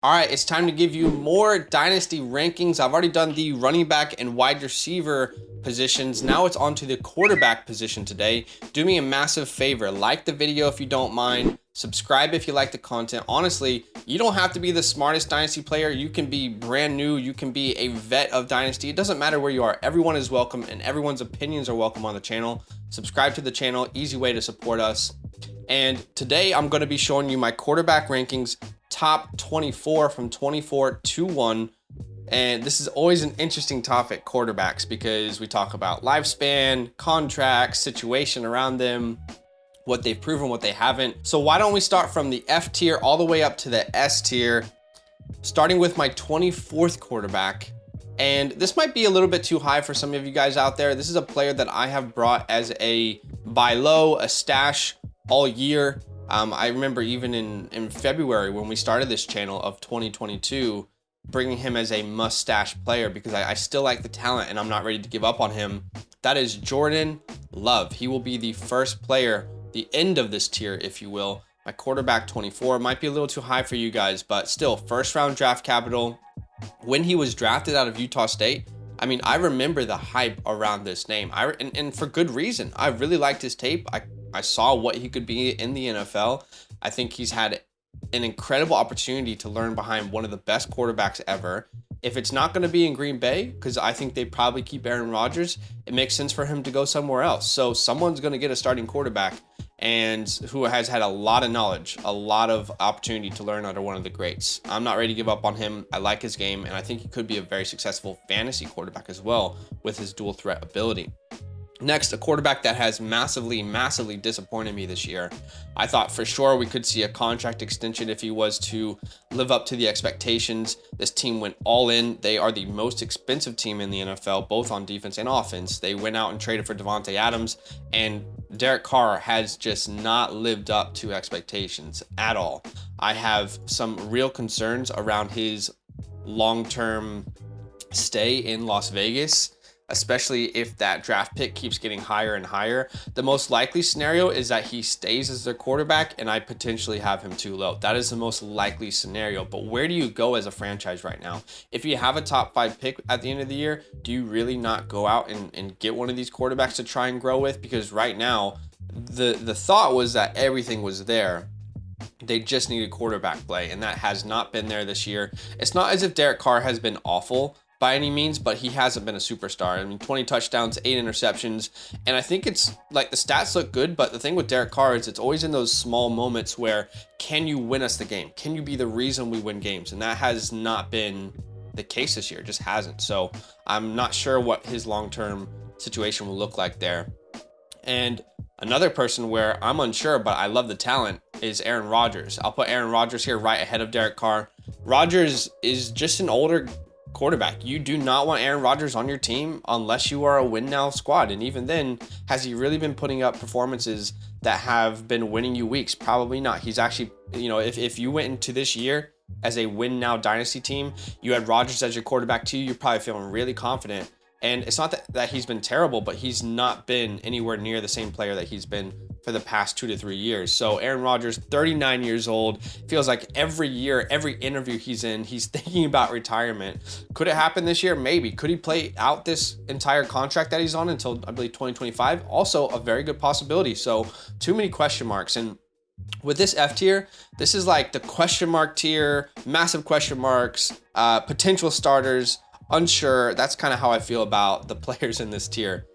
All right, it's time to give you more Dynasty rankings. I've already done the running back and wide receiver positions. Now it's on to the quarterback position today. Do me a massive favor. Like the video if you don't mind. Subscribe if you like the content. Honestly, you don't have to be the smartest Dynasty player. You can be brand new. You can be a vet of Dynasty. It doesn't matter where you are. Everyone is welcome and everyone's opinions are welcome on the channel. Subscribe to the channel. Easy way to support us. And today I'm going to be showing you my quarterback rankings, top 24 from 24 to 1. And this is always an interesting topic, quarterbacks, because we talk about lifespan, contracts, situation around them, what they've proven, what they haven't. So why don't we start from the F tier all the way up to the S tier, starting with my 24th quarterback. And this might be a little bit too high for some of you guys out there. This is a player that I have brought as a buy low, a stash all year. I remember even in February when we started this channel of 2022, bringing him as a mustache player because I still like the talent and I'm not ready to give up on him. That is Jordan Love. He will be the first player, the end of this tier, if you will. My quarterback 24 might be a little too high for you guys, but still first round draft capital. When he was drafted out of Utah State, I mean, I remember the hype around this name. And for good reason. I really liked his tape. I saw what he could be in the NFL. I think he's had an incredible opportunity to learn behind one of the best quarterbacks ever. If it's not going to be in Green Bay, because I think they probably keep Aaron Rodgers, it makes sense for him to go somewhere else. So someone's going to get a starting quarterback and who has had a lot of knowledge, a lot of opportunity to learn under one of the greats. I'm not ready to give up on him. I like his game, and I think he could be a very successful fantasy quarterback as well with his dual threat ability. Next, a quarterback that has massively disappointed me this year. I thought for sure we could see a contract extension if he was to live up to the expectations. This team went all in. They are the most expensive team in the NFL, both on defense and offense. They went out and traded for Davante Adams, and Derek Carr has just not lived up to expectations at all. I have some real concerns around his long-term stay in Las Vegas, especially if that draft pick keeps getting higher and higher. The most likely scenario is that he stays as their quarterback and I potentially have him too low. That is the most likely scenario. But where do you go as a franchise right now? If you have a top 5 pick at the end of the year, do you really not go out and get one of these quarterbacks to try and grow with? Because right now, the thought was that everything was there. They just needed quarterback play, and that has not been there this year. It's not as if Derek Carr has been awful by any means, but he hasn't been a superstar. I mean, 20 touchdowns, 8 interceptions, and I think it's like the stats look good, but the thing with Derek Carr is it's always in those small moments where can you win us the game? Can you be the reason we win games? And that has not been the case this year, it just hasn't. So I'm not sure what his long-term situation will look like there. And another person where I'm unsure, but I love the talent, is Aaron Rodgers. I'll put Aaron Rodgers here right ahead of Derek Carr. Rodgers is just an older quarterback. You do not want Aaron Rodgers on your team unless you are a win now squad. And even then, has he really been putting up performances that have been winning you weeks? Probably not. He's actually, if you went into this year as a win now dynasty team, you had Rodgers as your quarterback too, you're probably feeling really confident. And it's not that he's been terrible, but he's not been anywhere near the same player that he's been for the past 2 to 3 years. So Aaron Rodgers, 39 years old, feels like every year, every interview he's in, he's thinking about retirement. Could it happen this year? Maybe. Could he play out this entire contract that he's on until, I believe, 2025? Also a very good possibility. So too many question marks. And with this F tier, this is like the question mark tier, massive question marks, potential starters, unsure. That's kind of how I feel about the players in this tier.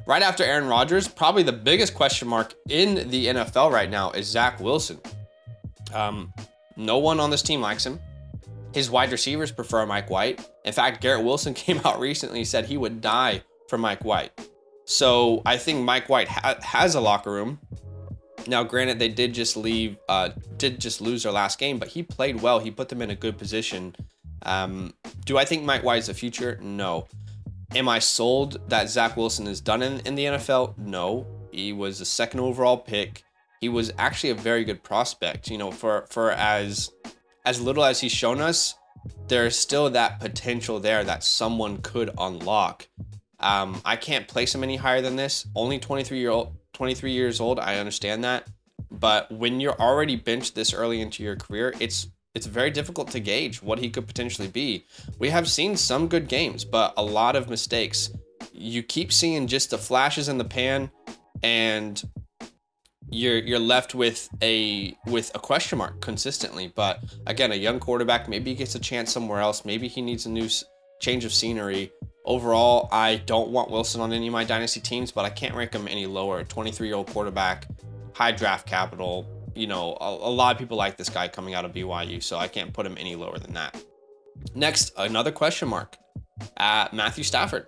Right after Aaron Rodgers, probably the biggest question mark in the NFL right now is Zach Wilson. No one on this team likes him. His wide receivers prefer Mike White. In fact, Garrett Wilson came out recently and said he would die for Mike White. So I think Mike White has a locker room. Now, granted, they did just lose their last game, but he played well. He put them in a good position. Do I think Mike White is the future? No. Am I sold that Zach Wilson is done in the NFL? No. He was the 2nd overall pick. He was actually a very good prospect. For as little as he's shown us, there's still that potential there that someone could unlock. I can't place him any higher than this. Only 23 years old. I understand that. But when you're already benched this early into your career, it's it's very difficult to gauge what he could potentially be. We have seen some good games, but a lot of mistakes. You keep seeing just the flashes in the pan, and you're left with a question mark consistently. But again, a young quarterback, maybe he gets a chance somewhere else. Maybe he needs a new change of scenery. Overall, I don't want Wilson on any of my dynasty teams, but I can't rank him any lower. 23-year-old quarterback, high draft capital. You know, a lot of people like this guy coming out of BYU, so I can't put him any lower than that. Next, another question mark. Matthew Stafford.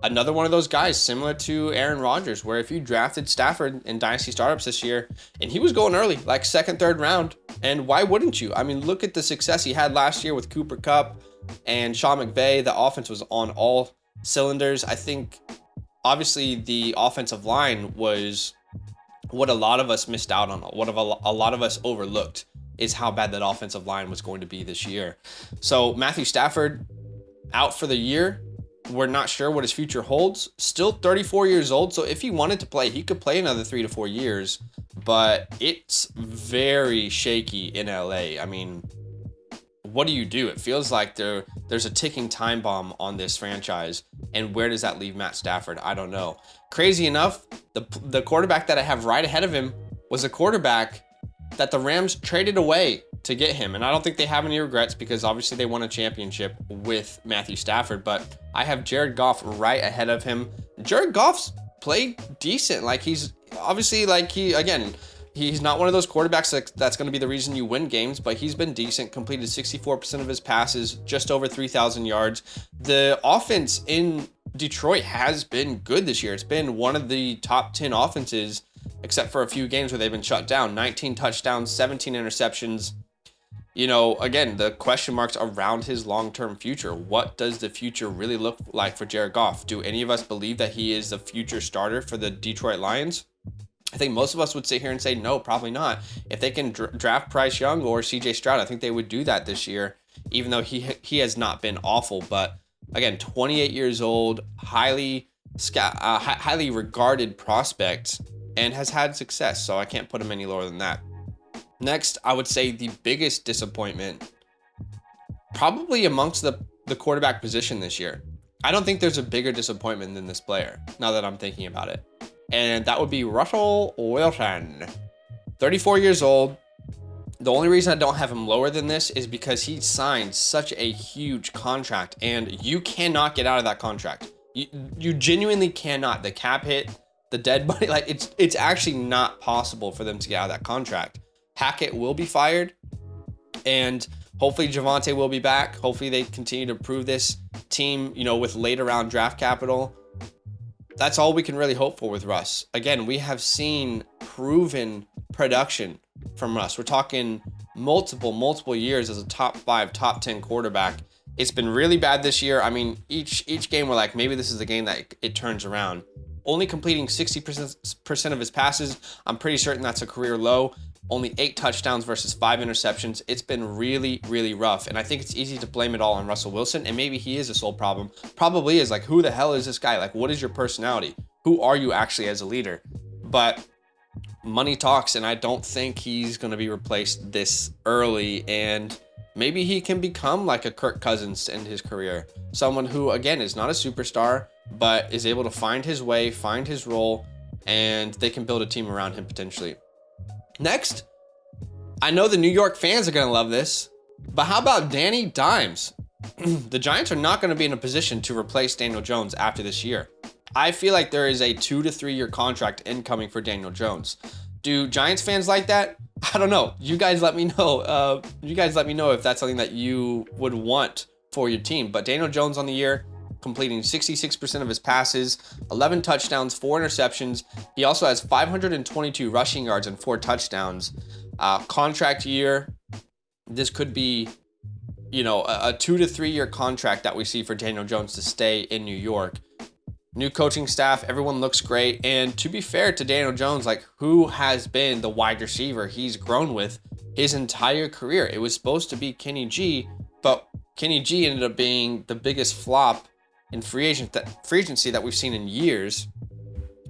Another one of those guys similar to Aaron Rodgers, where if you drafted Stafford in dynasty startups this year, and he was going early, like second, third round, and why wouldn't you? I mean, look at the success he had last year with Cooper Kupp and Sean McVay. The offense was on all cylinders. I think, obviously, the offensive line was what a lot of us missed out on, what a lot of us overlooked, is how bad that offensive line was going to be this year. So Matthew Stafford out for the year. We're not sure what his future holds. Still 34 years old, so if he wanted to play, he could play another 3 to 4 years, but it's very shaky in LA. I mean, what do you do? It feels like there's a ticking time bomb on this franchise, and where does that leave Matt Stafford? I don't know. Crazy enough, the quarterback that I have right ahead of him was a quarterback that the Rams traded away to get him, and I don't think they have any regrets because obviously they won a championship with Matthew Stafford, but I have Jared Goff right ahead of him. Jared Goff's played decent. Like, he's obviously, like, he's not one of those quarterbacks that's going to be the reason you win games, but he's been decent, completed 64% of his passes, just over 3,000 yards. The offense in Detroit has been good this year. It's been one of the top 10 offenses, except for a few games where they've been shut down. 19 touchdowns, 17 interceptions. You know, again, the question marks around his long-term future. What does the future really look like for Jared Goff? Do any of us believe that he is the future starter for the Detroit Lions? I think most of us would sit here and say, no, probably not. If they can draft Bryce Young or CJ Stroud, I think they would do that this year, even though he has not been awful. But again, 28 years old, highly regarded prospect, and has had success, so I can't put him any lower than that. Next, I would say the biggest disappointment, probably amongst the quarterback position this year. I don't think there's a bigger disappointment than this player, now that I'm thinking about it. And that would be Russell Wilson. 34 years old. The only reason I don't have him lower than this is because he signed such a huge contract, and you cannot get out of that contract. You genuinely cannot. The cap hit, the dead money, like it's actually not possible for them to get out of that contract. Hackett will be fired, and hopefully Javonte will be back. Hopefully they continue to prove this team, you know, with later round draft capital. That's all we can really hope for with Russ. Again, we have seen proven production from Russ. We're talking multiple years as a top 5, top 10 quarterback. It's been really bad this year. I mean, each game we're like, maybe this is the game that it turns around. Only completing 60% of his passes. I'm pretty certain that's a career low. Only 8 touchdowns versus 5 interceptions. It's been really, really rough. And I think it's easy to blame it all on Russell Wilson. And maybe he is a sole problem. Probably is. Like, who the hell is this guy? Like, what is your personality? Who are you actually as a leader? But money talks, and I don't think he's going to be replaced this early. And maybe he can become like a Kirk Cousins in his career. Someone who, again, is not a superstar, but is able to find his way, find his role, and they can build a team around him potentially. Next, I know the New York fans are going to love this, but how about Danny Dimes? The Giants are not going to be in a position to replace Daniel Jones after this year. I feel like there is a 2 to 3 year contract incoming for Daniel Jones. Do Giants fans like that? I don't know. You guys let me know. If that's something that you would want for your team. But Daniel Jones on the year, completing 66% of his passes, 11 touchdowns, 4 interceptions. He also has 522 rushing yards and 4 touchdowns. Contract year, this could be, you know, a 2 to 3 year contract that we see for Daniel Jones to stay in New York. New coaching staff, everyone looks great. And to be fair to Daniel Jones, like, who has been the wide receiver he's grown with his entire career? It was supposed to be Kenny G, but Kenny G ended up being the biggest flop in free agency that we've seen in years.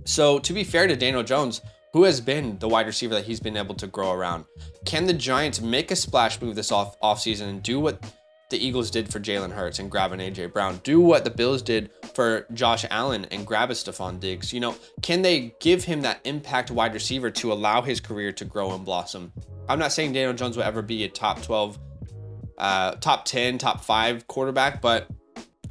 So to be fair to Daniel Jones, who has been the wide receiver that he's been able to grow around? Can the Giants make a splash move this offseason and do what the Eagles did for Jalen Hurts and grab an AJ Brown? Do what the Bills did for Josh Allen and grab a Stephon Diggs? You know, can they give him that impact wide receiver to allow his career to grow and blossom? I'm not saying Daniel Jones will ever be a top 12, top 10, top 5 quarterback, but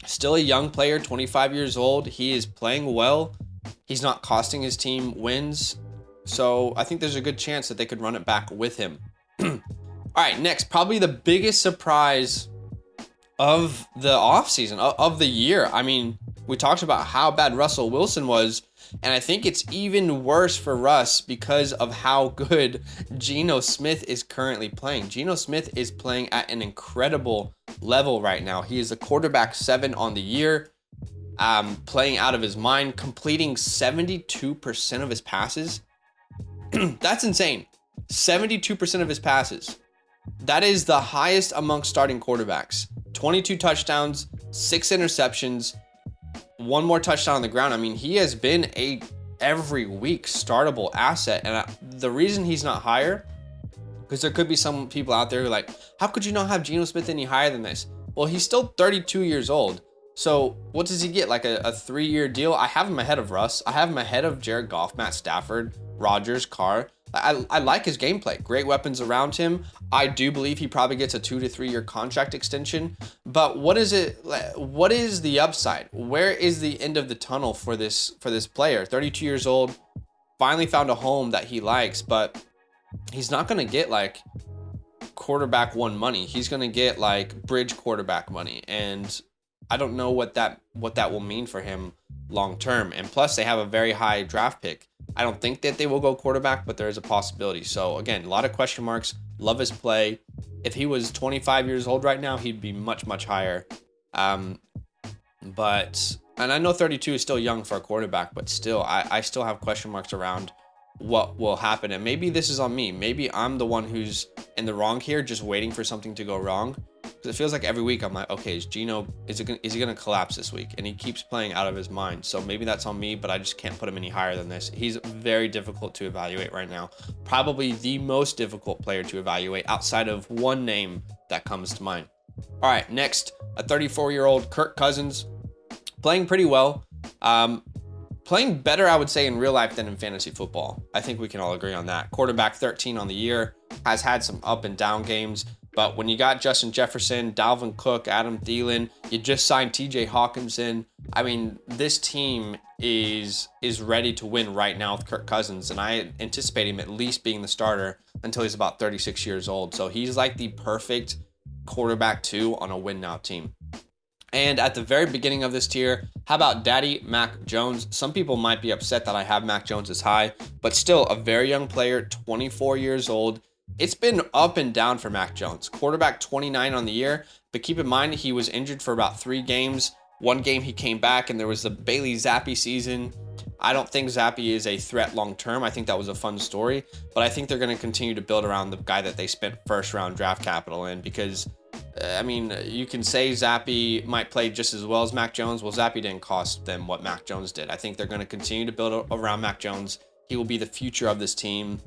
still a young player, 25 years old. He is playing well. He's not costing his team wins. So I think there's a good chance that they could run it back with him. All right, next, probably the biggest surprise of the offseason, of the year. I mean, we talked about how bad Russell Wilson was, and I think it's even worse for Russ because of how good Geno Smith is currently playing. Geno Smith is playing at an incredible level right now. He is a quarterback 7 on the year, playing out of his mind, completing 72% of his passes. That's insane. 72% of his passes. That is the highest amongst starting quarterbacks. 22 touchdowns, 6 interceptions, 1 more touchdown on the ground. I mean, he has been a every week startable asset. And the reason he's not higher, because there could be some people out there who are like, how could you not have Geno Smith any higher than this? Well, he's still 32 years old. So what does he get? Like a 3-year deal? I have him ahead of Russ. I have him ahead of Jared Goff, Matt Stafford, Rodgers, Carr. I like his gameplay. Great weapons around him. I do believe he probably gets a 2 to 3 year contract extension. But what is it? What is the upside? Where is the end of the tunnel for this player? 32 years old, finally found a home that he likes, but he's not going to get like quarterback 1 money. He's going to get like bridge quarterback money, and I don't know what that will mean for him long term. And plus, they have a very high draft pick. I don't think that they will go quarterback, but there is a possibility. So again, a lot of question marks. Love his play. If he was 25 years old right now, he'd be much, much higher. And I know 32 is still young for a quarterback, but still, I still have question marks around what will happen. And maybe this is on me. Maybe I'm the one who's in the wrong here, just waiting for something to go wrong. Because it feels like every week I'm like, okay, is he going to collapse this week? And he keeps playing out of his mind. So maybe that's on me, but I just can't put him any higher than this. He's very difficult to evaluate right now. Probably the most difficult player to evaluate outside of one name that comes to mind. All right, next, a 34-year-old Kirk Cousins, playing pretty well. Playing better, I would say, in real life than in fantasy football. I think we can all agree on that. Quarterback 13 on the year, has had some up and down games. But when you got Justin Jefferson, Dalvin Cook, Adam Thielen, you just signed TJ Hawkinson. I mean, this team is ready to win right now with Kirk Cousins. And I anticipate him at least being the starter until he's about 36 years old. So he's like the perfect quarterback 2 on a win now team. And at the very beginning of this tier, how about Daddy Mac Jones? Some people might be upset that I have Mac Jones as high, but still a very young player, 24 years old. It's been up and down for Mac Jones. Quarterback 29 on the year, but keep in mind he was injured for about 3 games. 1 game he came back, and there was the Bailey Zappi season. I don't think Zappi is a threat long term. I think that was a fun story, but I think they're going to continue to build around the guy that they spent first round draft capital in, because I mean, you can say Zappi might play just as well as Mac Jones. Well, Zappi didn't cost them what Mac Jones did. I think they're going to continue to build around Mac Jones. He will be the future of this team.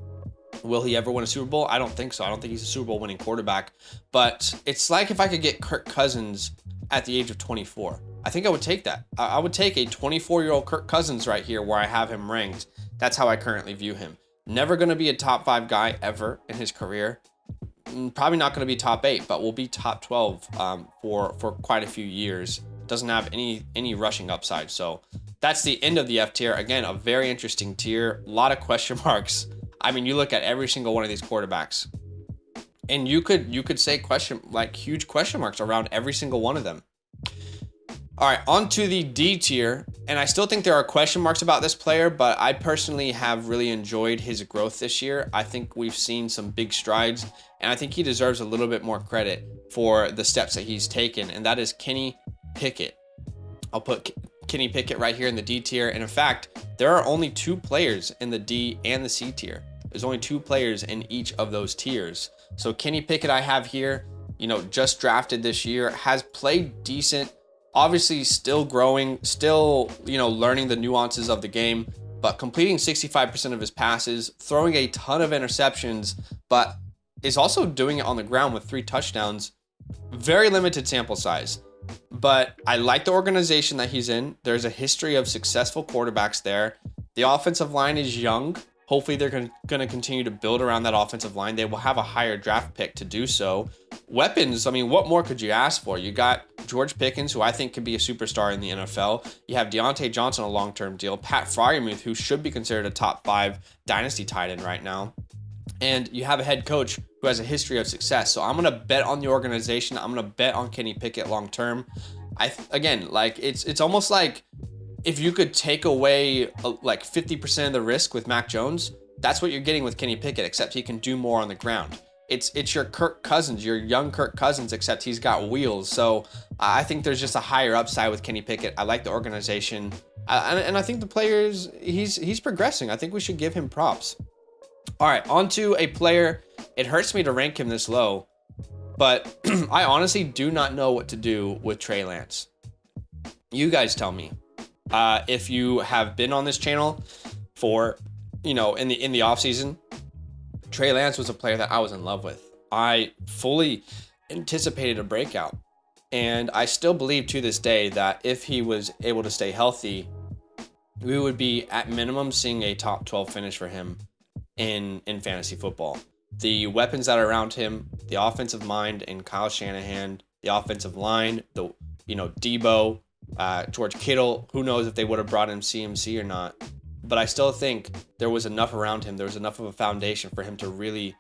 Will he ever win a Super Bowl? I don't think so. I don't think he's a Super Bowl winning quarterback. But it's like if I could get Kirk Cousins at the age of 24. I think I would take that. I would take a 24-year-old Kirk Cousins right here where I have him ranked. That's how I currently view him. Never going to be a top 5 guy ever in his career. Probably not going to be top 8, but will be top 12 for quite a few years. Doesn't have any rushing upside. So that's the end of the F tier. Again, a very interesting tier. A lot of question marks. I mean, you look at every single one of these quarterbacks, and you could say huge question marks around every single one of them. All right, on to the D tier, and I still think there are question marks about this player, but I personally have really enjoyed his growth this year. I think we've seen some big strides, and I think he deserves a little bit more credit for the steps that he's taken, and that is Kenny Pickett. I'll put Kenny Pickett right here in the D tier, and in fact, there are only 2 players in the D and the C tier. There's only 2 players in each of those tiers. So Kenny Pickett I have here, just drafted this year, has played decent, obviously still growing, still, learning the nuances of the game, but completing 65% of his passes, throwing a ton of interceptions, but is also doing it on the ground with 3 touchdowns. Very limited sample size, but I like the organization that he's in. There's a history of successful quarterbacks there. The offensive line is young. Hopefully they're going to continue to build around that offensive line. They will have a higher draft pick to do so. Weapons, I mean, what more could you ask for? You got George Pickens, who I think could be a superstar in the NFL. You have Deontay Johnson, a long-term deal. Pat Freiermuth, who should be considered a top 5 dynasty tight end right now. And you have a head coach who has a history of success. So I'm going to bet on the organization. I'm going to bet on Kenny Pickett long-term. Again, like it's almost like if you could take away like 50% of the risk with Mac Jones, that's what you're getting with Kenny Pickett, except he can do more on the ground. It's your Kirk Cousins, your young Kirk Cousins, except he's got wheels. So I think there's just a higher upside with Kenny Pickett. I like the organization, and I think the players, he's progressing. I think we should give him props. All right, on to a player. It hurts me to rank him this low, but I honestly do not know what to do with Trey Lance. You guys tell me. If you have been on this channel for, in the off season, Trey Lance was a player that I was in love with. I fully anticipated a breakout, and I still believe to this day that if he was able to stay healthy, we would be at minimum seeing a top 12 finish for him in fantasy football. The weapons that are around him, the offensive mind in Kyle Shanahan, the offensive line, Debo, George Kittle, who knows if they would have brought in CMC or not. But I still think there was enough around him. There was enough of a foundation for him to really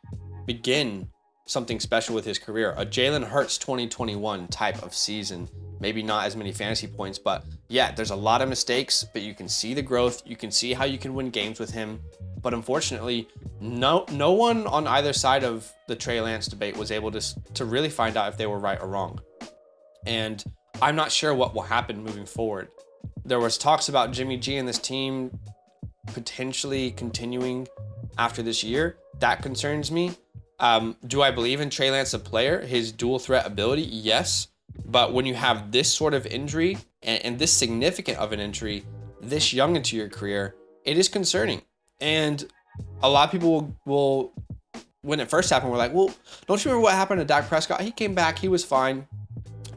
begin something special with his career. A Jalen Hurts 2021 type of season. Maybe not as many fantasy points, but yeah, there's a lot of mistakes, but you can see the growth. You can see how you can win games with him. But unfortunately, no one on either side of the Trey Lance debate was able to really find out if they were right or wrong. And I'm not sure what will happen moving forward. There was talks about Jimmy G and this team potentially continuing after this year. That concerns me. Do I believe in Trey Lance, a player, his dual threat ability? Yes. But when you have this sort of injury and this significant of an injury this young into your career, it is concerning. And a lot of people will when it first happened, we're like, well, don't you remember what happened to Dak Prescott? He came back, he was fine.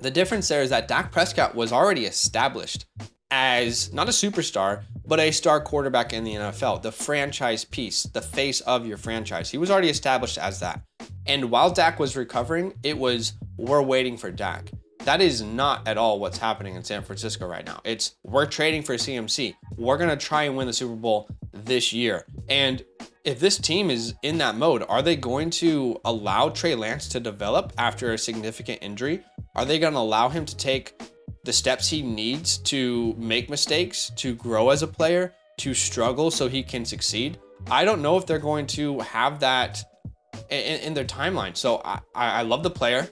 The difference there is that Dak Prescott was already established as not a superstar, but a star quarterback in the NFL, the franchise piece, the face of your franchise. He was already established as that. And while Dak was recovering, it was, we're waiting for Dak. That is not at all what's happening in San Francisco right now. It's, we're trading for CMC. We're going to try and win the Super Bowl this year. And if this team is in that mode, are they going to allow Trey Lance to develop after a significant injury? Are they going to allow him to take the steps he needs to make mistakes, to grow as a player, to struggle so he can succeed? I don't know if they're going to have that in their timeline. So I love the player.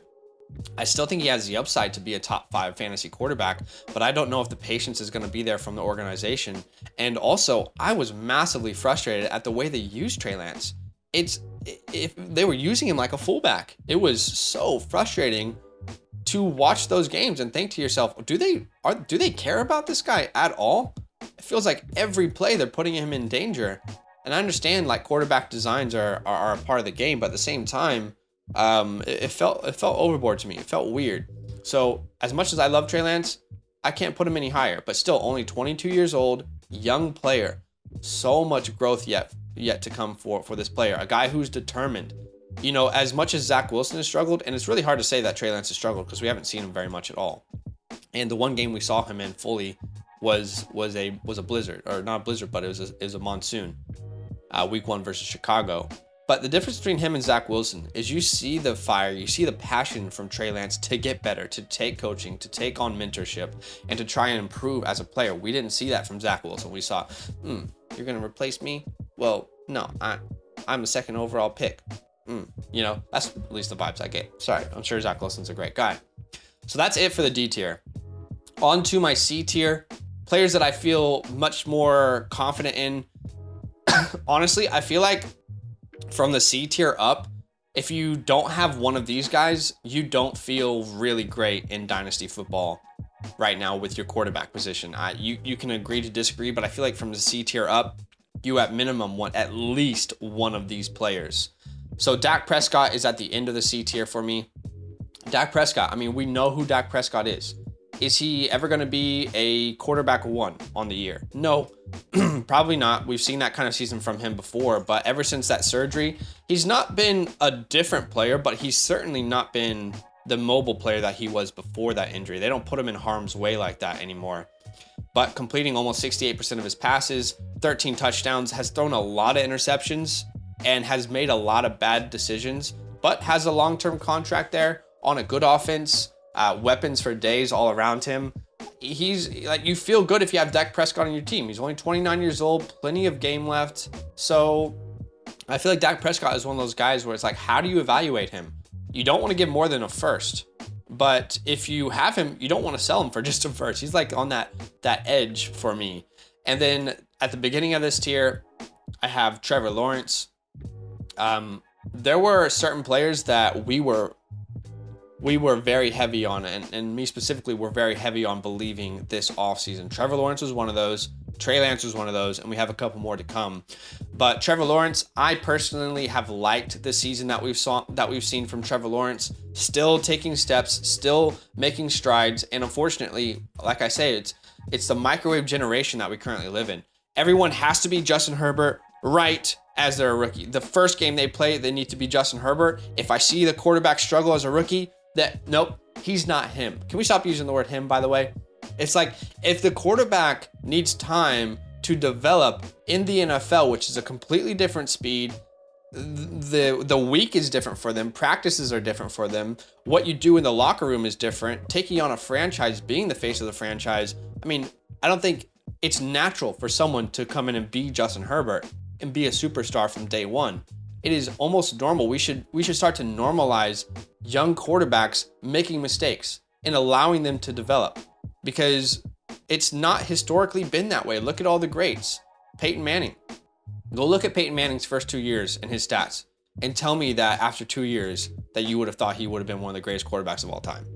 I still think he has the upside to be a top 5 fantasy quarterback, but I don't know if the patience is going to be there from the organization. And also, I was massively frustrated at the way they used Trey Lance. If they were using him like a fullback, it was so frustrating to watch those games and think to yourself, do they care about this guy at all? It feels like every play they're putting him in danger. And I understand like quarterback designs are a part of the game, but at the same time, it felt overboard to me. It felt weird. So as much as I love Trey Lance, I can't put him any higher, but still only 22 years old, young player. So much growth yet to come for this player, a guy who's determined. You know, as much as Zach Wilson has struggled, and it's really hard to say that Trey Lance has struggled because we haven't seen him very much at all. And the one game we saw him in fully was a blizzard, or not a blizzard, but it was a monsoon, week 1 versus Chicago. But the difference between him and Zach Wilson is you see the fire, you see the passion from Trey Lance to get better, to take coaching, to take on mentorship, and to try and improve as a player. We didn't see that from Zach Wilson. We saw, you're going to replace me? Well, no, I'm the 2nd overall pick. You know, that's at least the vibes I get. Sorry, I'm sure Zach Wilson's a great guy. So that's it for the D tier. On to my C tier. Players that I feel much more confident in. Honestly, I feel like from the C tier up, if you don't have one of these guys, you don't feel really great in Dynasty football right now with your quarterback position. You can agree to disagree, but I feel like from the C tier up, you at minimum want at least one of these players. So Dak Prescott is at the end of the C tier for me. Dak Prescott, I mean, we know who Dak Prescott is. Is he ever going to be a quarterback 1 on the year? No, probably not. We've seen that kind of season from him before, but ever since that surgery, he's not been a different player, but he's certainly not been the mobile player that he was before that injury. They don't put him in harm's way like that anymore. But completing almost 68% of his passes, 13 touchdowns, has thrown a lot of interceptions, and has made a lot of bad decisions, but has a long-term contract there on a good offense, weapons for days all around him. He's like, you feel good if you have Dak Prescott on your team. He's only 29 years old, plenty of game left. So I feel like Dak Prescott is one of those guys where it's like, how do you evaluate him? You don't want to give more than a first, but if you have him, you don't want to sell him for just a first. He's like on that edge for me. And then at the beginning of this tier, I have Trevor Lawrence. There were certain players that we were very heavy on, and me specifically, were very heavy on believing this offseason. Trevor Lawrence was one of those. Trey Lance was one of those, and we have a couple more to come. But Trevor Lawrence, I personally have liked the season that we've seen from Trevor Lawrence. Still taking steps, still making strides, and unfortunately, like I say, it's the microwave generation that we currently live in. Everyone has to be Justin Herbert right as they're a rookie. The first game they play, they need to be Justin Herbert. If I see the quarterback struggle as a rookie, nope, he's not him. Can we stop using the word him, by the way? It's like, if the quarterback needs time to develop in the NFL, which is a completely different speed, the week is different for them, practices are different for them, what you do in the locker room is different, taking on a franchise, being the face of the franchise. I mean, I don't think it's natural for someone to come in and be Justin Herbert and be a superstar from day one. It is almost normal. We should start to normalize young quarterbacks making mistakes and allowing them to develop, because it's not historically been that way. Look at all the greats. Peyton Manning. Go look at Peyton Manning's first 2 years and his stats and tell me that after 2 years that you would have thought he would have been one of the greatest quarterbacks of all time.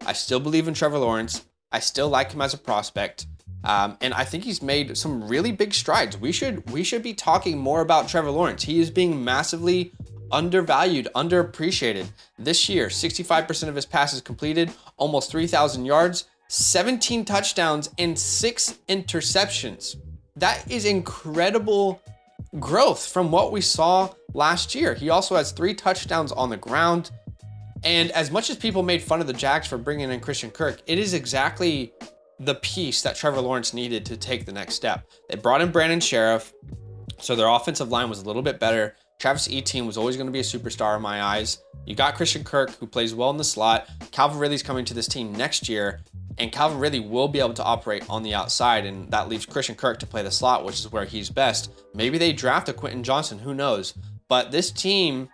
I still believe in Trevor Lawrence. I still like him as a prospect. And I think he's made some really big strides. We should be talking more about Trevor Lawrence. He is being massively undervalued, underappreciated. This year, 65% of his passes completed, almost 3,000 yards, 17 touchdowns, and 6 interceptions. That is incredible growth from what we saw last year. He also has 3 touchdowns on the ground. And as much as people made fun of the Jags for bringing in Christian Kirk, it is exactly the piece that Trevor Lawrence needed to take the next step. They brought in Brandon Sheriff, so their offensive line was a little bit better. Travis Etienne was always going to be a superstar in my eyes. You got Christian Kirk, who plays well in the slot. Calvin Ridley's coming to this team next year, and Calvin Ridley will be able to operate on the outside, and that leaves Christian Kirk to play the slot, which is where he's best. Maybe they draft a Quentin Johnson, who knows? But this team,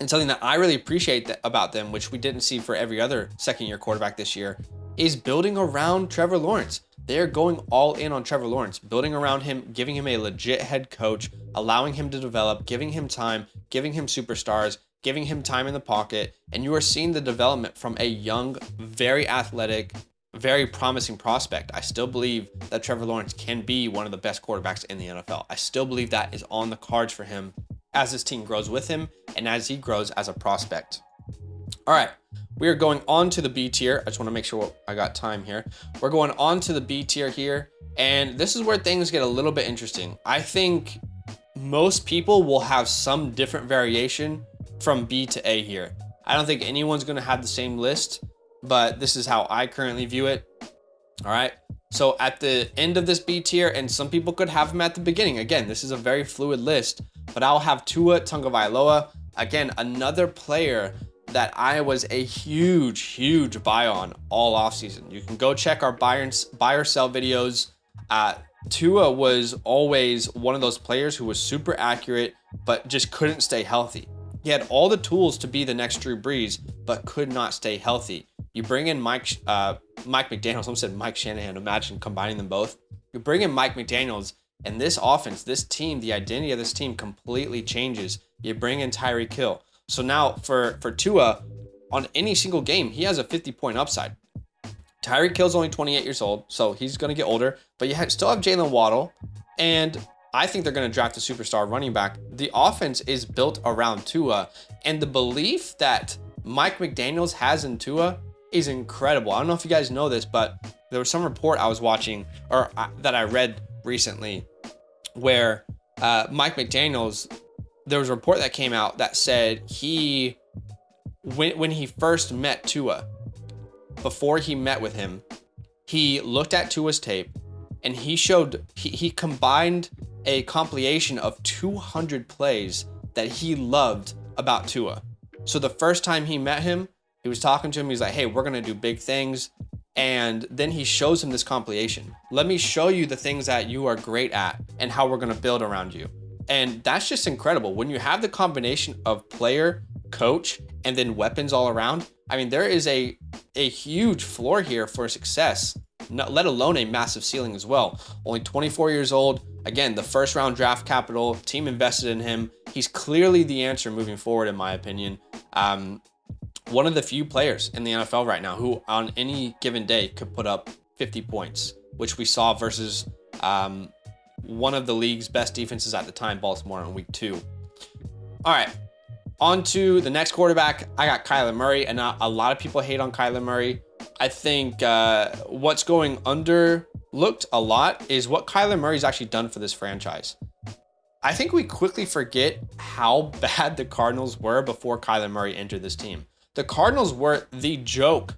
and something that I really appreciate about them, which we didn't see for every other second-year quarterback this year, is building around Trevor Lawrence. They're going all in on Trevor Lawrence, building around him, giving him a legit head coach, allowing him to develop, giving him time, giving him superstars, giving him time in the pocket. And you are seeing the development from a young, very athletic, very promising prospect. I still believe that Trevor Lawrence can be one of the best quarterbacks in the NFL. I still believe that is on the cards for him as his team grows with him and as he grows as a prospect. All right, we are going on to the B tier. I just want to make sure I got time here. We're going on to the B tier here, and this is where things get a little bit interesting. I think most people will have some different variation from B to A here. I don't think anyone's going to have the same list, but this is how I currently view it. All right, so at the end of this B tier, and some people could have him at the beginning. Again, this is a very fluid list, but I'll have Tua Tagovailoa. Again, another player that I was a huge buy on all offseason. You can go check our buy or sell videos. Tua was always one of those players who was super accurate, but just couldn't stay healthy. He had all the tools to be the next Drew Brees, but could not stay healthy. You bring in Mike McDaniels. Someone said Mike Shanahan. Imagine combining them both. You bring in Mike McDaniels, and this offense, this team, the identity of this team completely changes. You bring in Tyreek Hill. So now for Tua, on any single game, he has a 50-point upside. Tyreek Hill's only 28 years old, so he's going to get older. But you still have Jalen Waddle, and I think they're going to draft a superstar running back. The offense is built around Tua, and the belief that Mike McDaniels has in Tua is incredible. I don't know if you guys know this, but there was some report I was watching, or that I read recently, where Mike McDaniels, there was a report that came out that said when he first met Tua, before he met with him, he looked at Tua's tape and he combined a compilation of 200 plays that he loved about Tua. So the first time he met him, he was talking to him. He's like, hey, we're going to do big things. And then he shows him this compilation. Let me show you the things that you are great at and how we're going to build around you. And that's just incredible. When you have the combination of player, coach, and then weapons all around, I mean, there is a huge floor here for success, let alone a massive ceiling as well. Only 24 years old. Again, the first round draft capital, team invested in him. He's clearly the answer moving forward, in my opinion. One of the few players in the NFL right now who on any given day could put up 50 points, which we saw versus one of the league's best defenses at the time, Baltimore, in week 2. All right, on to the next quarterback. I got Kyler Murray, and a lot of people hate on Kyler Murray. I think what's going underlooked a lot is what Kyler Murray's actually done for this franchise. I think we quickly forget how bad the Cardinals were before Kyler Murray entered this team. The Cardinals were the joke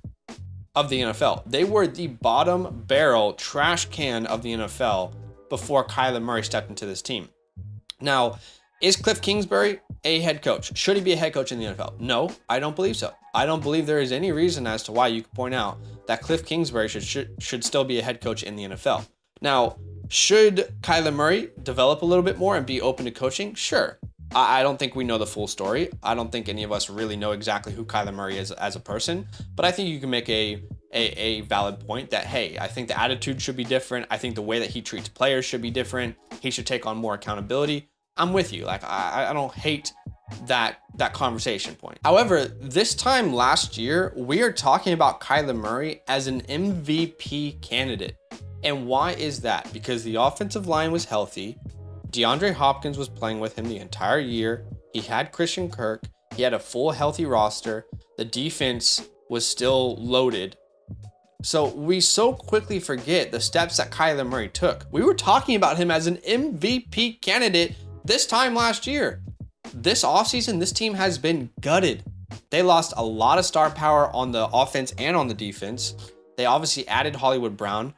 of the NFL. They were the bottom barrel trash can of the NFL before Kyler Murray stepped into this team. Now, is Cliff Kingsbury a head coach? Should he be a head coach in the NFL? No, I don't believe so. I don't believe there is any reason as to why you could point out that Cliff Kingsbury should still be a head coach in the NFL. Now, should Kyler Murray develop a little bit more and be open to coaching? Sure. I don't think we know the full story. I don't think any of us really know exactly who Kyler Murray is as a person, but I think you can make a valid point that, hey, I think the attitude should be different. I think the way that he treats players should be different. He should take on more accountability. I'm with you. Like, I don't hate that conversation point. However, this time last year, we are talking about Kyler Murray as an MVP candidate. And why is that? Because the offensive line was healthy. DeAndre Hopkins was playing with him the entire year. He had Christian Kirk. He had a full healthy roster. The defense was still loaded. So we so quickly forget the steps that Kyler Murray took. We were talking about him as an MVP candidate this time last year. This offseason, this team has been gutted. They lost a lot of star power on the offense and on the defense. They obviously added Hollywood Brown,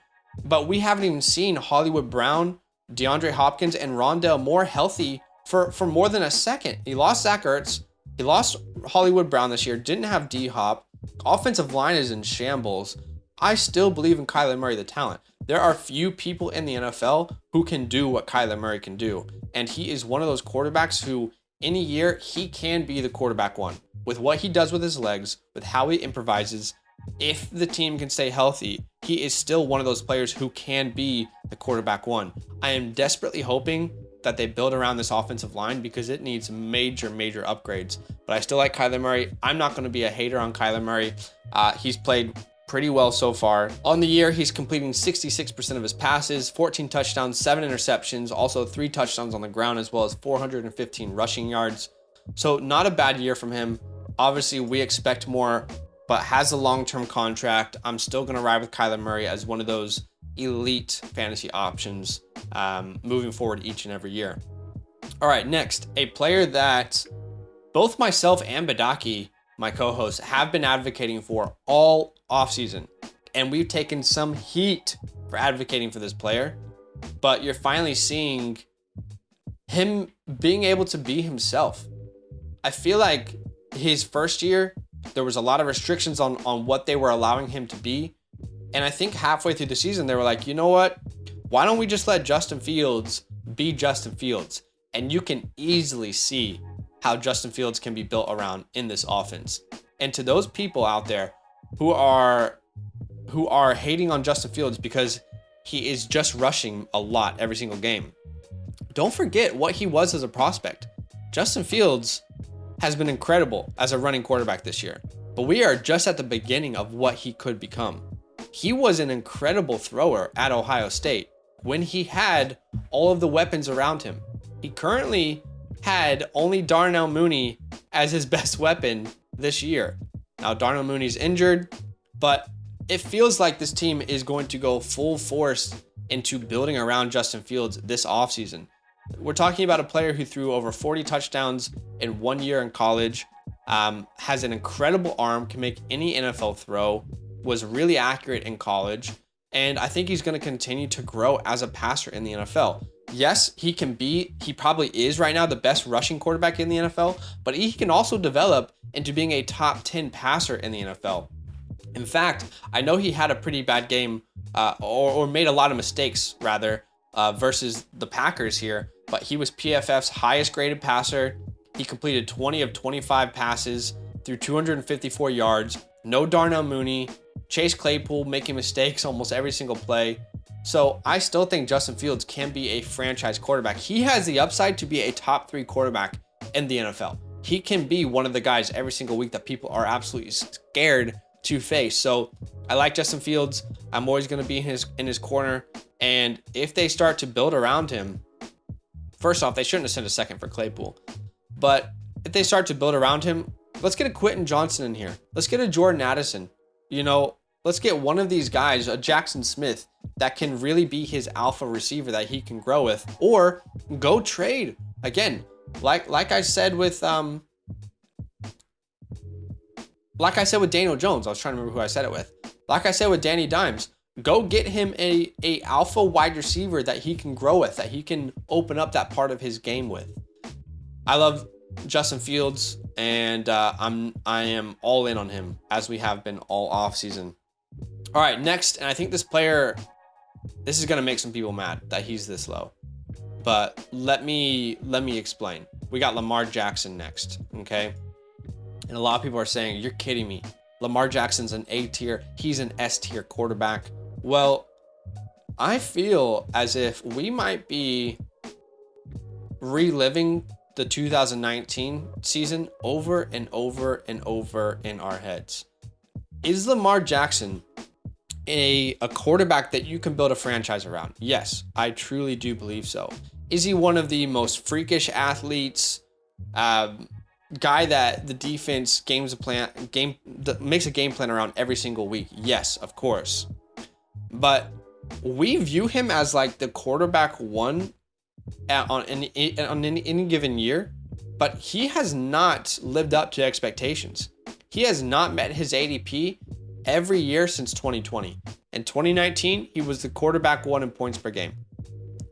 but we haven't even seen Hollywood Brown, DeAndre Hopkins, and Rondale Moore healthy for more than a second. He lost Zach Ertz. He lost Hollywood Brown this year. Didn't have D-Hop. Offensive line is in shambles. I still believe in Kyler Murray, the talent. There are few people in the NFL who can do what Kyler Murray can do. And he is one of those quarterbacks who, in a year, he can be the quarterback one. With what he does with his legs, with how he improvises, if the team can stay healthy, he is still one of those players who can be the quarterback one. I am desperately hoping that they build around this offensive line because it needs major upgrades. But I still like Kyler Murray. I'm not going to be a hater on Kyler Murray. He's played pretty well so far. On the year, he's completing 66% of his passes, 14 touchdowns, 7 interceptions, also 3 touchdowns on the ground, as well as 415 rushing yards. So not a bad year from him. Obviously, we expect more, but has a long-term contract. I'm still going to ride with Kyler Murray as one of those elite fantasy options moving forward each and every year. All right, next, a player that both myself and Badaki, my co-host, have been advocating for all offseason, and we've taken some heat for advocating for this player, but you're finally seeing him being able to be himself. I feel like his first year, there was a lot of restrictions on what they were allowing him to be. And I think halfway through the season, they were like, you know what? Why don't we just let Justin Fields be Justin Fields? And you can easily see how Justin Fields can be built around in this offense. And to those people out there who are hating on Justin Fields because he is just rushing a lot every single game, don't forget what he was as a prospect. Justin Fields has been incredible as a running quarterback this year, but we are just at the beginning of what he could become. he was an incredible thrower at Ohio State when he had all of the weapons around him. He currently had only Darnell Mooney as his best weapon this year. Now Darnell Mooney's injured, but it feels like this team is going to go full force into building around Justin Fields this offseason. We're talking about a player who threw over 40 touchdowns in 1 year in college, has an incredible arm, can make any NFL throw, was really accurate in college, and I think he's going to continue to grow as a passer in the NFL. Yes, he probably is right now the best rushing quarterback in the NFL, but he can also develop into being a top 10 passer in the NFL. In fact, I know he had a pretty bad game, or made a lot of mistakes rather, versus the Packers here, but he was PFF's highest graded passer. He completed 20 of 25 passes through 254 yards. No Darnell Mooney. Chase Claypool making mistakes almost every single play. So I still think Justin Fields can be a franchise quarterback. He has the upside to be a top 3 quarterback in the NFL. He can be one of the guys every single week that people are absolutely scared to face. So I like Justin Fields. I'm always going to be in his corner. And if they start to build around him, first off, they shouldn't have sent a second for Claypool. But if they start to build around him, let's get a Quentin Johnson in here. Let's get a Jordan Addison. Let's get one of these guys, a Jackson Smith, that can really be his alpha receiver that he can grow with, or go trade again. Like I said with Daniel Jones. I was trying to remember who I said it with. Like I said with Danny Dimes, go get him a alpha wide receiver that he can grow with, that he can open up that part of his game with. I love Justin Fields, and I am all in on him, as we have been all off season. All right, next, and I think this is gonna make some people mad that he's this low, but let me explain. We got Lamar Jackson next, okay? And a lot of people are saying, you're kidding me. Lamar Jackson's an A tier, he's an S tier quarterback. Well, I feel as if we might be reliving the 2019 season over and over and over in our heads. Is Lamar Jackson a quarterback that you can build a franchise around? Yes, I truly do believe so. Is he one of the most freakish athletes? Guy that the defense makes a game plan around every single week? Yes, of course. But we view him as like the quarterback one on any given year, but he has not lived up to expectations. He has not met his ADP every year since 2020. In 2019, he was the quarterback 1 in points per game.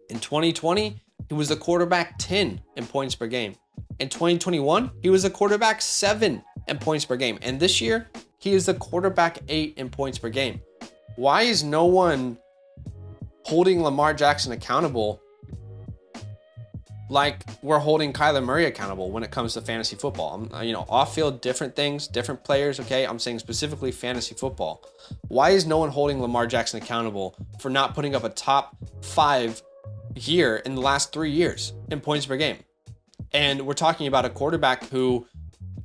In 2020, he was the quarterback 10 in points per game. In 2021, he was the quarterback 7 in points per game. And this year, he is the quarterback 8 in points per game. Why is no one holding Lamar Jackson accountable like we're holding Kyler Murray accountable when it comes to fantasy football? Off-field, different things, different players, okay? I'm saying specifically fantasy football. Why is no one holding Lamar Jackson accountable for not putting up a top 5 year in the last 3 years in points per game? And we're talking about a quarterback who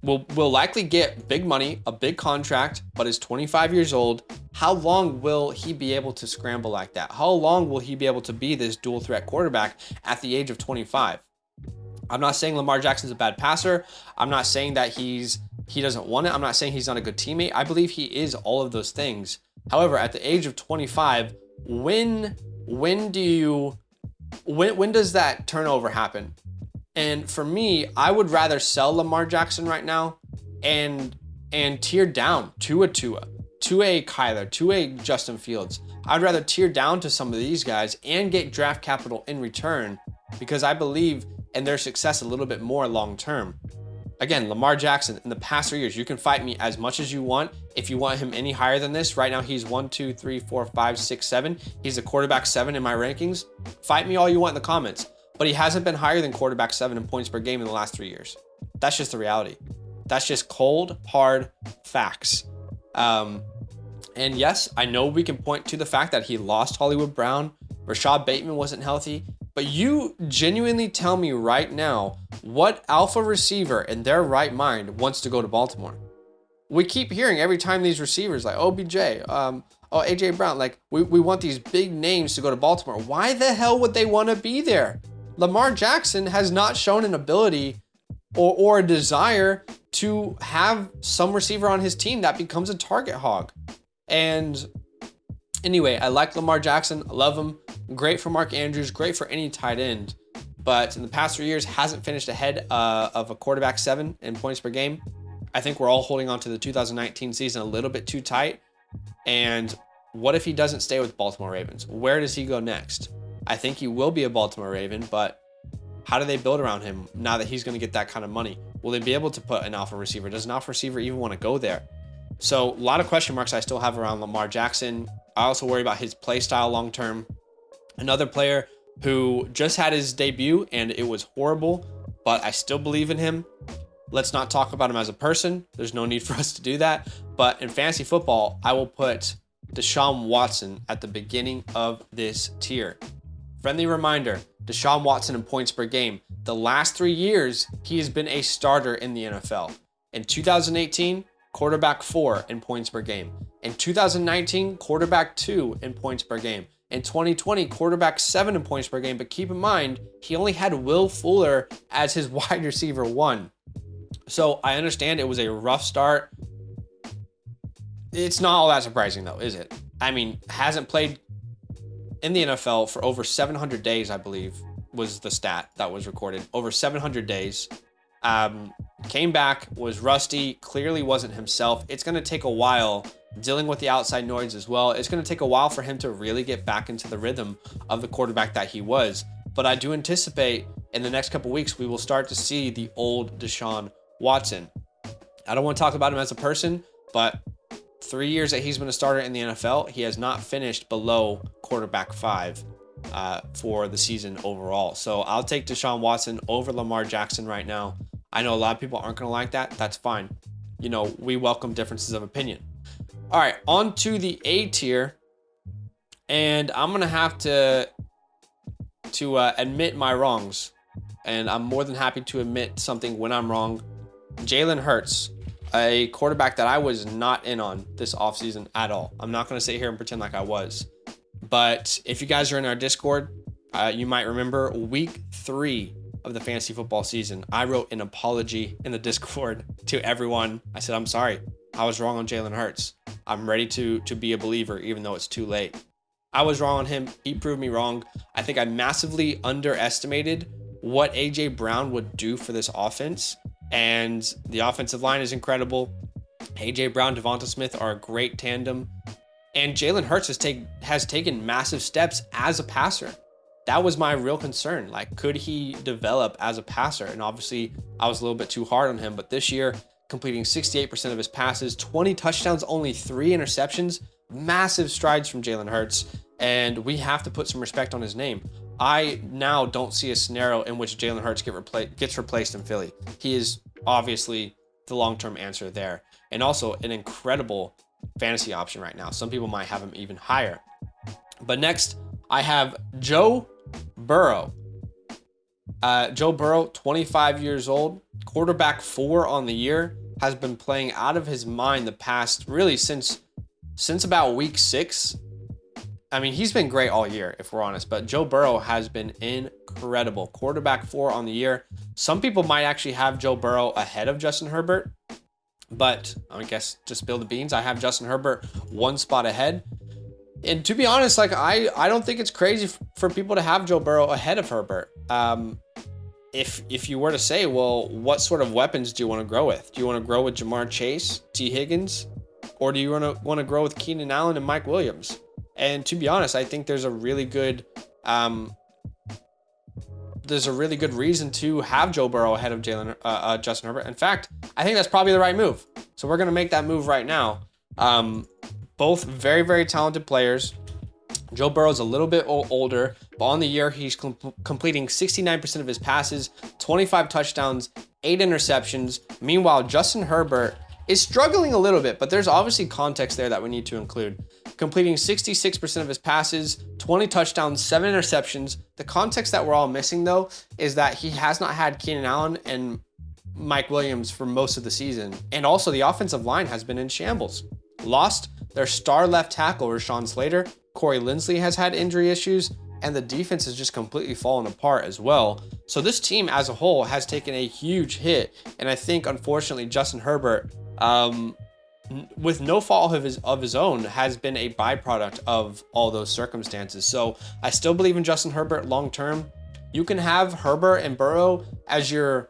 will likely get big money, a big contract, but is 25 years old. How long will he be able to scramble like that? How long will he be able to be this dual threat quarterback at the age of 25? I'm not saying Lamar Jackson's a bad passer. I'm not saying that he doesn't want it. I'm not saying he's not a good teammate. I believe he is all of those things. However, at the age of 25, when does that turnover happen? And for me, I would rather sell Lamar Jackson right now and tear down to a Tua, to a Kyler, to a Justin Fields. I'd rather tear down to some of these guys and get draft capital in return, because I believe in their success a little bit more long term. Again, Lamar Jackson, in the past 3 years, you can fight me as much as you want. If you want him any higher than this, right now he's 1, 2, 3, 4, 5, 6, 7. He's a quarterback 7 in my rankings. Fight me all you want in the comments. But he hasn't been higher than quarterback 7 in points per game in the last 3 years. That's just the reality. That's just cold, hard facts. And yes, I know we can point to the fact that he lost Hollywood Brown. Rashad Bateman wasn't healthy. But you genuinely tell me right now what alpha receiver in their right mind wants to go to Baltimore? we keep hearing every time these receivers like OBJ, AJ Brown, like we want these big names to go to Baltimore. Why the hell would they want to be there? Lamar Jackson has not shown an ability or a desire to have some receiver on his team that becomes a target hog. And anyway, I like Lamar Jackson. I love him. Great for Mark Andrews. Great for any tight end. But in the past 3 years, hasn't finished ahead of a quarterback 7 in points per game. I think we're all holding on to the 2019 season a little bit too tight. And what if he doesn't stay with Baltimore Ravens? Where does he go next? I think he will be a Baltimore Raven, but how do they build around him now that he's going to get that kind of money? Will they be able to put an alpha receiver? Does an alpha receiver even want to go there? So a lot of question marks I still have around Lamar Jackson. I also worry about his play style long term. Another player who just had his debut and it was horrible, but I still believe in him. Let's not talk about him as a person. There's no need for us to do that. But in fantasy football, I will put Deshaun Watson at the beginning of this tier. Friendly reminder, Deshaun Watson in points per game. The last 3 years, he has been a starter in the NFL. In 2018, quarterback 4 in points per game. In 2019, quarterback 2 in points per game. In 2020, quarterback 7 in points per game. But keep in mind, he only had Will Fuller as his wide receiver 1. So I understand it was a rough start. It's not all that surprising though, is it? I mean, hasn't played in the NFL for over 700 days, I believe, was the stat that was recorded. Over 700 days. Came back, was rusty, clearly wasn't himself. It's going to take a while dealing with the outside noise as well. It's going to take a while for him to really get back into the rhythm of the quarterback that he was. But I do anticipate in the next couple weeks, we will start to see the old Deshaun Watson. I don't want to talk about him as a person, but 3 years that he's been a starter in the NFL, he has not finished below quarterback 5 for the season overall. So I'll take Deshaun Watson over Lamar Jackson right now. I know a lot of people aren't going to like that. That's fine. You know, we welcome differences of opinion. All right, on to the A tier. And I'm going to have to admit my wrongs. And I'm more than happy to admit something when I'm wrong. Jalen Hurts, a quarterback that I was not in on this offseason at all. I'm not going to sit here and pretend like I was. But if you guys are in our Discord, you might remember week 3 of the fantasy football season, I wrote an apology in the Discord to everyone. I said, I'm sorry. I was wrong on Jalen Hurts. I'm ready to be a believer, even though it's too late. I was wrong on him. He proved me wrong. I think I massively underestimated what AJ Brown would do for this offense. And the offensive line is incredible. AJ Brown, Devonta Smith are a great tandem. And Jalen Hurts has taken massive steps as a passer. That was my real concern. Like, could he develop as a passer? And obviously, I was a little bit too hard on him. But this year, completing 68% of his passes, 20 touchdowns, only 3 interceptions. Massive strides from Jalen Hurts. And we have to put some respect on his name. I now don't see a scenario in which Jalen Hurts gets replaced in Philly. He is obviously the long-term answer there. And also an incredible fantasy option right now. Some people might have him even higher. But next, I have Joe Burrow. Joe Burrow, 25 years old, quarterback 4 on the year, has been playing out of his mind the past, really since about week 6. I mean, he's been great all year, if we're honest, but Joe Burrow has been incredible. Quarterback 4 on the year. Some people might actually have Joe Burrow ahead of Justin Herbert, but I guess just spill the beans. I have Justin Herbert 1 spot ahead. And to be honest, like I don't think it's crazy for people to have Joe Burrow ahead of Herbert. If you were to say, well, what sort of weapons do you want to grow with? Do you want to grow with Jamar Chase, T. Higgins, or do you want to grow with Keenan Allen and Mike Williams? And to be honest, I think there's a really good reason to have Joe Burrow ahead of Justin Herbert. In fact, I think that's probably the right move. So we're going to make that move right now. Both very, very talented players. Joe Burrow's a little bit older, but on the year, he's completing 69% of his passes, 25 touchdowns, 8 interceptions. Meanwhile, Justin Herbert is struggling a little bit, but there's obviously context there that we need to include. Completing 66% of his passes, 20 touchdowns, 7 interceptions. The context that we're all missing, though, is that he has not had Keenan Allen and Mike Williams for most of the season. And also the offensive line has been in shambles. Lost their star left tackle, Rashawn Slater. Corey Linsley has had injury issues, and the defense has just completely fallen apart as well. So this team as a whole has taken a huge hit. And I think, unfortunately, Justin Herbert, with no fault of his own, has been a byproduct of all those circumstances. So I still believe in Justin Herbert long term. You can have Herbert and Burrow as your,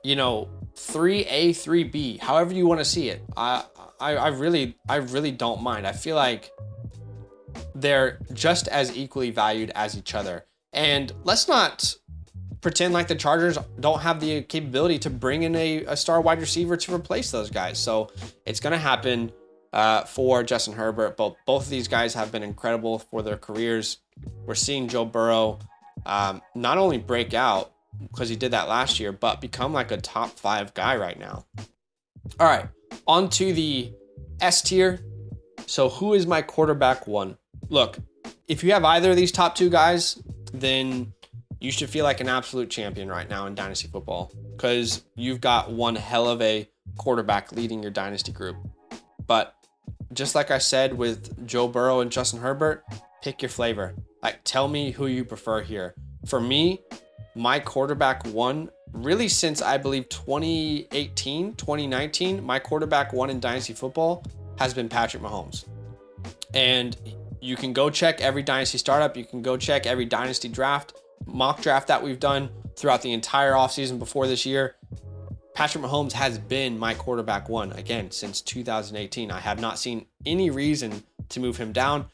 3A, 3B, however you want to see it. I really don't mind. I feel like they're just as equally valued as each other. And let's not pretend like the Chargers don't have the capability to bring in a star wide receiver to replace those guys. So it's going to happen for Justin Herbert. Both of these guys have been incredible for their careers. We're seeing Joe Burrow not only break out, because he did that last year, but become like a top 5 guy right now. All right, on to the S tier. So who is my quarterback 1? Look, if you have either of these top 2 guys, then you should feel like an absolute champion right now in Dynasty football, because you've got one hell of a quarterback leading your Dynasty group. But just like I said with Joe Burrow and Justin Herbert, pick your flavor. Like, tell me who you prefer here. For me, my quarterback 1, really since I believe 2018, 2019, my quarterback 1 in Dynasty football has been Patrick Mahomes. And you can go check every Dynasty startup. You can go check every Dynasty draft, mock draft that we've done throughout the entire offseason before this year. Patrick Mahomes has been my quarterback 1, again, since 2018. I have not seen any reason to move him down.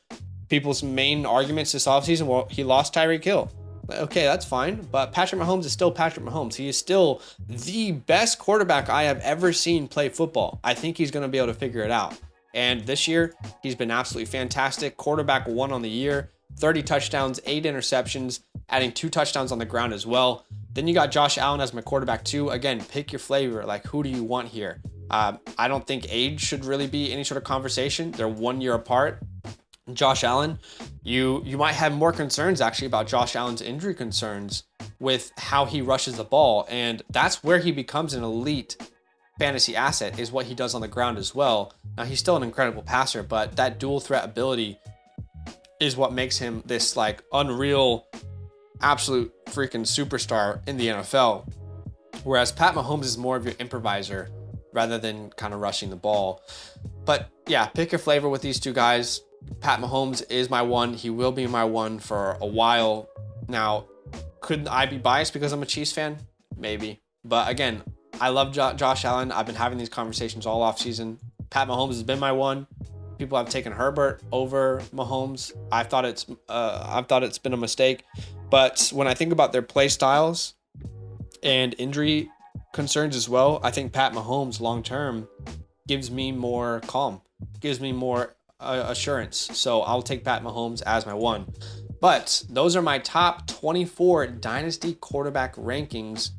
People's main arguments this offseason, well, he lost Tyreek Hill. Okay, that's fine, but Patrick Mahomes is still Patrick Mahomes. He is still the best quarterback I have ever seen play football. I think he's going to be able to figure it out. And this year, he's been absolutely fantastic. Quarterback 1 on the year, 30 touchdowns, 8 interceptions, adding 2 touchdowns on the ground as well. Then you got Josh Allen as my quarterback 2. Again, pick your flavor. Like, who do you want here? I don't think age should really be any sort of conversation. They're 1 year apart. Josh Allen, you might have more concerns actually about Josh Allen's injury concerns with how he rushes the ball. And that's where he becomes an elite fantasy asset, is what he does on the ground as well. Now, he's still an incredible passer, but that dual threat ability is what makes him this like unreal, absolute freaking superstar in the NFL. Whereas Pat Mahomes is more of your improviser rather than kind of rushing the ball. But yeah, pick your flavor with these 2 guys. Pat Mahomes is my 1. He will be my 1 for a while. Now, could I be biased because I'm a Chiefs fan? Maybe. But again, I love Josh Allen. I've been having these conversations all offseason. Pat Mahomes has been my 1. People have taken Herbert over Mahomes. I've thought it's been a mistake. But when I think about their play styles and injury concerns as well, I think Pat Mahomes long term gives me more calm, gives me more assurance. So I'll take Pat Mahomes as my 1. But those are my top 24 Dynasty quarterback rankings.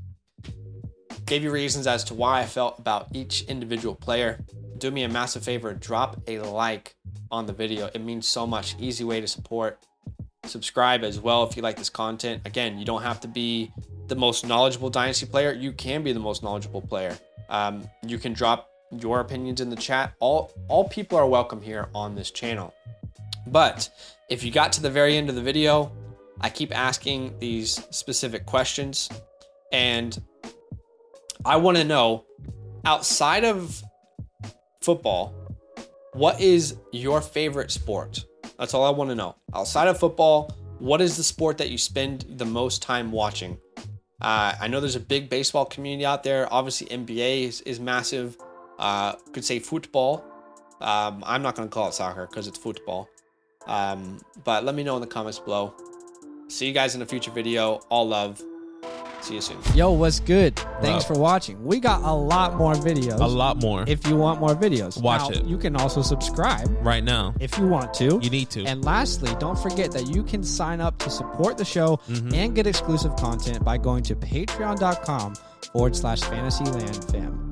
Gave you reasons as to why I felt about each individual player. Do me a massive favor, drop a like on the video. It means so much. Easy way to support. Subscribe as well if you like this content. Again, you don't have to be the most knowledgeable Dynasty player. You can be the most knowledgeable player. You can drop your opinions in the chat. All people are welcome here on this channel. But if you got to the very end of the video, I keep asking these specific questions, and I want to know, outside of football, what is your favorite sport? That's all I want to know. Outside of football, what is the sport that you spend the most time watching? I know there's a big baseball community out there. Obviously, NBA is massive. Could say football. I'm not going to call it soccer because it's football. But let me know in the comments below. See you guys in a future video. All love. See you soon. Yo, what's good? Thanks for watching. We got a lot more videos. A lot more. If you want more videos, watch it. You can also subscribe right now if you want to. You need to. And lastly, don't forget that you can sign up to support the show and get exclusive content by going to patreon.com/FantasyLand fam.